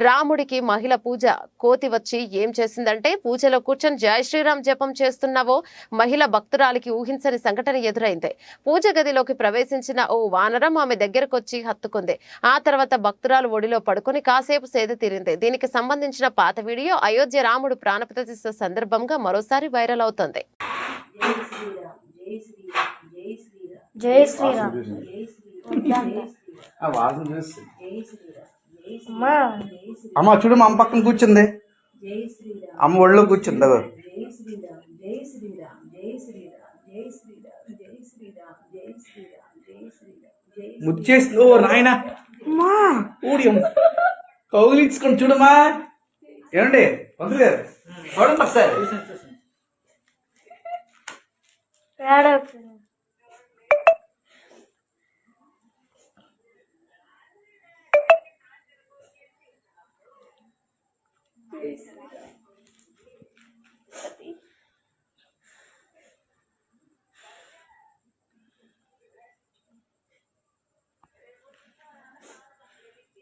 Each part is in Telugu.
రాముడికి మహిళ పూజ కోతి వచ్చి ఏం చేసిందంటే పూజలో కూర్చొని జై శ్రీరామ్ జపం చేస్తున్నావో మహిళ భక్తురాలికి ఊహించని సంఘటన ఎదురైంది. పూజ గదిలోకి ప్రవేశించిన ఓ వానరం ఆమె దగ్గరకొచ్చి హత్తుకుంది. ఆ తర్వాత భక్తురాలు ఒడిలో పడుకొని కాసేపు సేద తీరింది. దీనికి సంబంధించిన పాత వీడియో అయోధ్య రాముడు ప్రాణప్రతిష్ఠ సందర్భంగా మరోసారి వైరల్ అవుతోంది. జై శ్రీరామ్. అమ్మ చూడు మా అమ్మ పక్కన కూర్చుంది. అమ్మ ఒళ్ళో కూర్చుంది. ముచ్చేసి ఓ నాయన ఊడి కౌగిలించుకొని చూడమ్మా. ఏమండి పంతులు గారు చూడండి ఒకసారి.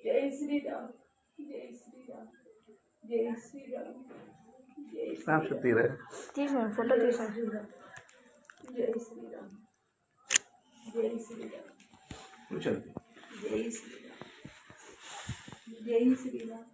జై శ్రీరామ్. జై శ్రీరామ్. జై శ్రీరామ్. స్నాప్షాట్ తీరా తీసాను, ఫోటో తీసాను. జై శ్రీరామ్. జై శ్రీరామ్. కూర్చోండి. జై శ్రీరామ్. జై శ్రీరామ్.